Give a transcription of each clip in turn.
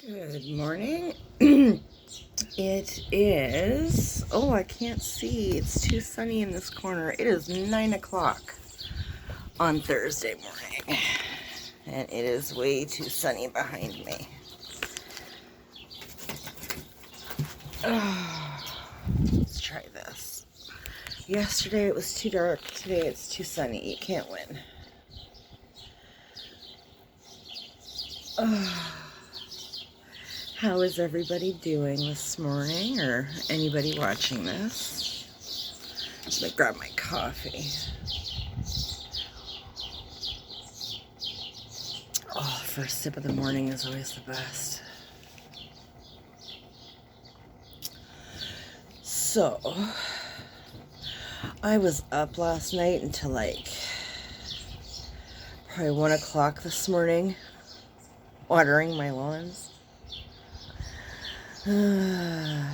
Good morning. It is, I can't see. It's too sunny in this corner. It is 9 o'clock on Thursday morning, and it is way too sunny behind me. Let's try this. Yesterday it was too dark. Today it's too sunny. You can't win. How is everybody doing this morning, or anybody watching this? Let me grab my coffee. Oh, first sip of the morning is always the best. So, I was up last night until like probably 1 o'clock this morning, watering my lawns. And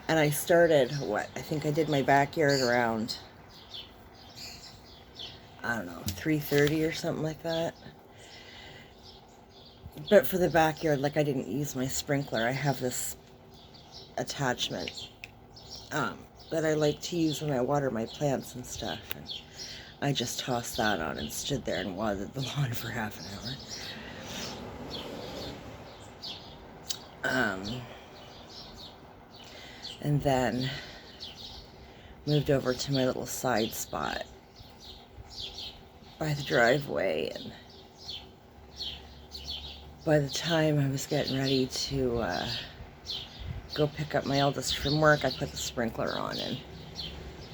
I started, I think I did my backyard around, 3:30 or something like that. But for the backyard, I didn't use my sprinkler. I have this attachment that I like to use when I water my plants and stuff. And I just tossed that on and stood there and watered the lawn for half an hour. And then moved over to my little side spot by the driveway, and by the time I was getting ready to go pick up my eldest from work, I put the sprinkler on and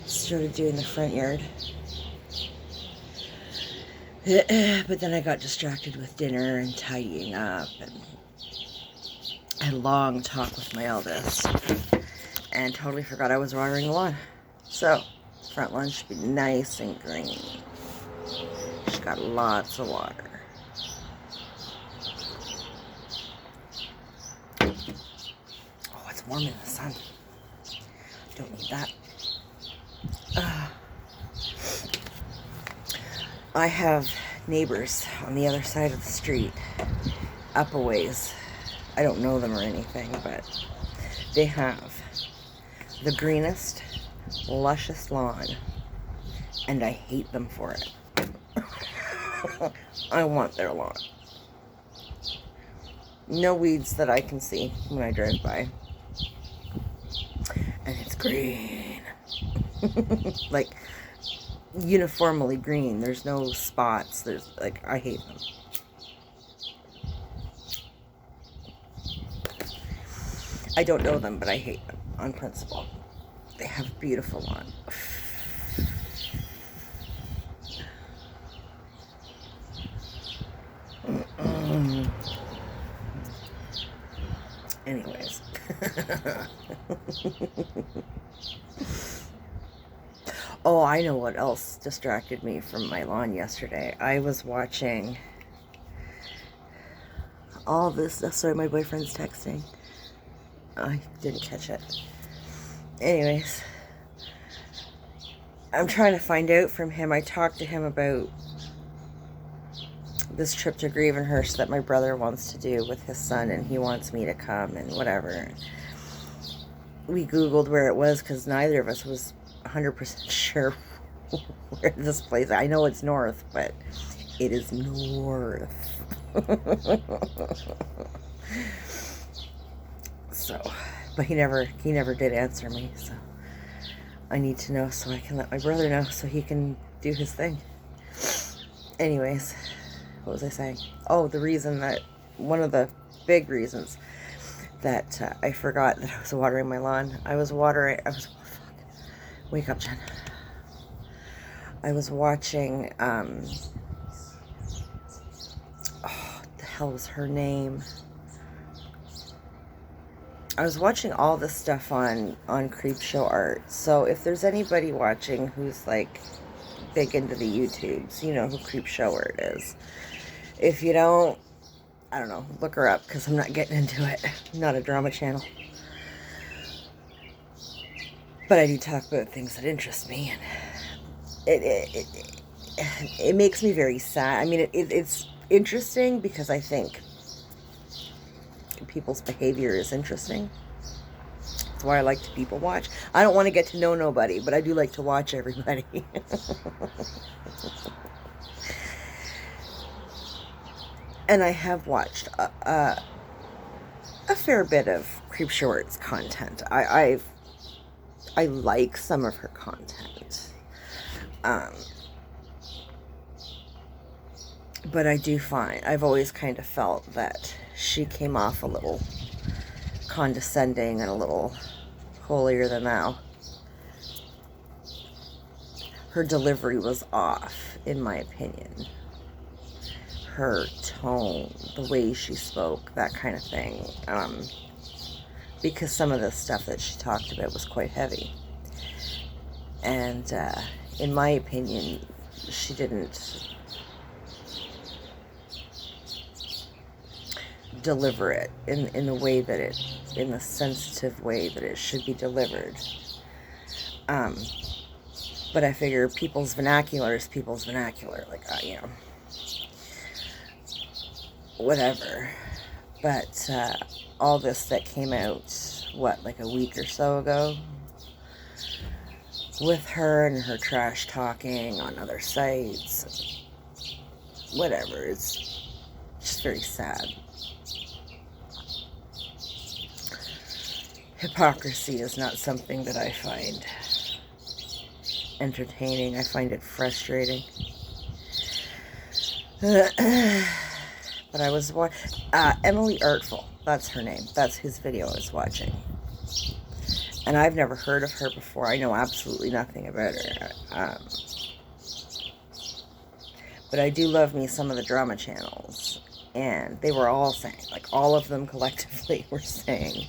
started doing the front yard. But then I got distracted with dinner and tidying up, and had a long talk with my eldest, and totally forgot I was watering the lawn. So, front lawn should be nice and green. She's got lots of water. Oh, it's warm in the sun. Don't need that. I have neighbors on the other side of the street, up a ways. I don't know them or anything, but they have the greenest, lushest lawn, and I hate them for it. I want their lawn. No weeds that I can see when I drive by. And it's green. Uniformly green. There's no spots. I hate them. I don't know them, but I hate them on principle. They have beautiful lawn. Anyways. Oh, I know what else distracted me from my lawn yesterday. I was watching all this stuff. Sorry, my boyfriend's texting. I didn't catch it. Anyways, I'm trying to find out from him. I talked to him about this trip to Grevenhurst that my brother wants to do with his son, and he wants me to come and whatever. We Googled where it was because neither of us was 100% sure where this place. I know it's north, but it is north. So, but he never did answer me, so I need to know so I can let my brother know so he can do his thing. Anyways, what was I saying? Oh, one of the big reasons that I forgot that I was watering my lawn. Wake up, Jen. I was watching, what the hell was her name? I was watching all this stuff on Creepshow Art. So if there's anybody watching who's big into the YouTubes, you know who Creepshow Art is. If you don't, I don't know, look her up because I'm not getting into it. I'm not a drama channel. But I do talk about things that interest me, and it makes me very sad. I mean, it's interesting because I think people's behavior is interesting. That's why I like to people watch. I don't want to get to know nobody, but I do like to watch everybody. And I have watched a fair bit of Creepshow Arts content. I like some of her content. But I do find, I've always kind of felt that she came off a little condescending and a little holier than thou. Her delivery was off, in my opinion. Her tone, the way she spoke, that kind of thing. Because some of the stuff that she talked about was quite heavy. And in my opinion, she didn't deliver it in the way that it, in the sensitive way that it should be delivered. But I figure people's vernacular is people's vernacular, like, you know, whatever. But all this that came out, what, like a week or so ago, with her and her trash talking on other sites, whatever, it's just very sad. Hypocrisy is not something that I find entertaining. I find it frustrating. But I was watching Emily Artful. That's her name. That's his video I was watching. And I've never heard of her before. I know absolutely nothing about her. But I do love me some of the drama channels. And they were all saying, like all of them collectively were saying,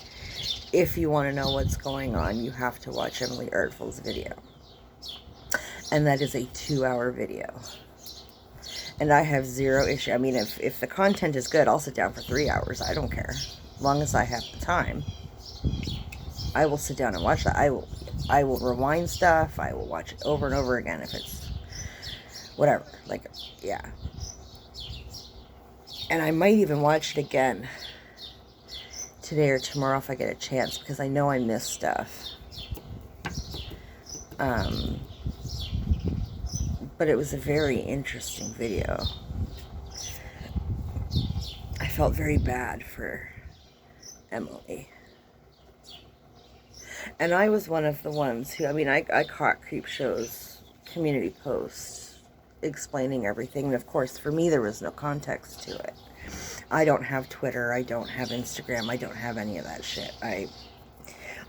if you want to know what's going on, you have to watch Emily Artful's video. And that is a 2-hour video. And I have zero issue. I mean, if the content is good, I'll sit down for 3 hours. I don't care. As long as I have the time, I will sit down and watch that. I will rewind stuff. I will watch it over and over again if it's whatever. Like, yeah. And I might even watch it again today or tomorrow if I get a chance, because I know I miss stuff. But it was a very interesting video. I felt very bad for Emily. And I was one of the ones who, I mean, I caught Creepshow's community posts explaining everything. And of course, for me, there was no context to it. I don't have Twitter. I don't have Instagram. I don't have any of that shit.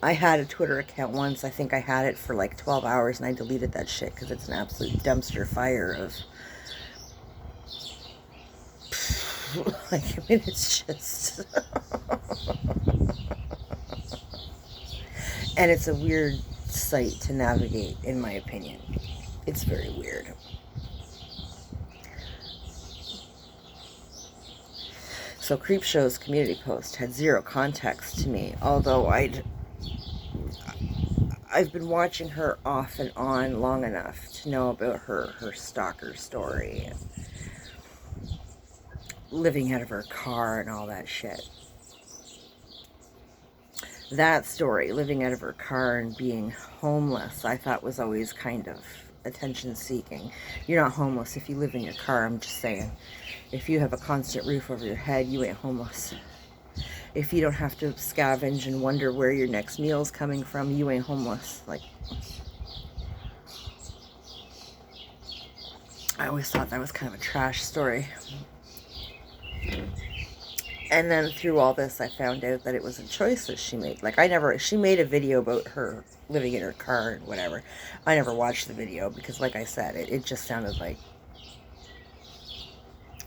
I had a Twitter account once. I think I had it for like 12 hours and I deleted that shit because it's an absolute dumpster fire of... like, I mean, it's just... And it's a weird site to navigate, in my opinion. It's very weird. So Creepshow's community post had zero context to me, although I've been watching her off and on long enough to know about her stalker story, and living out of her car and all that shit. That story, living out of her car and being homeless, I thought was always kind of attention-seeking. You're not homeless if you live in your car, I'm just saying. If you have a constant roof over your head, you ain't homeless. If you don't have to scavenge and wonder where your next meal's coming from, you ain't homeless. Like, I always thought that was kind of a trash story. And then through all this, I found out that it was a choice that she made. Like, she made a video about her living in her car and whatever. I never watched the video because, like I said, it just sounded like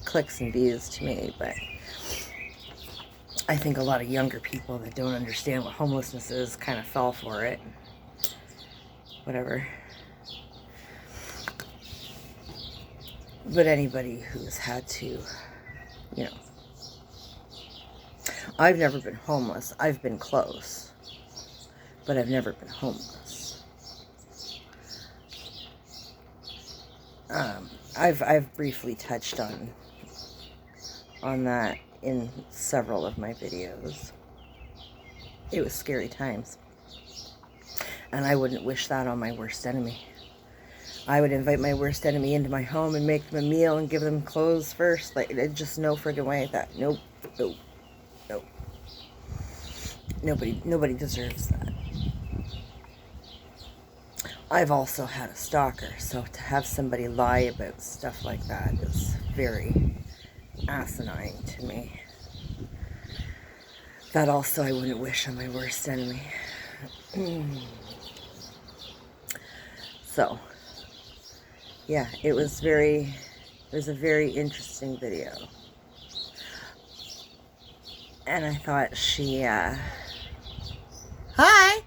clicks and views to me. But I think a lot of younger people that don't understand what homelessness is kind of fell for it. Whatever. But anybody who's had to, you know, I've never been homeless. I've been close, but I've never been homeless. I've briefly touched on that in several of my videos. It was scary times. And I wouldn't wish that on my worst enemy. I would invite my worst enemy into my home and make them a meal and give them clothes first. Like, just no friggin' way. That, nope, nope, nope. Nobody deserves that. I've also had a stalker, so to have somebody lie about stuff like that is very asinine to me. That also I wouldn't wish on my worst enemy. So, yeah, it was a very interesting video. And I thought she, hi!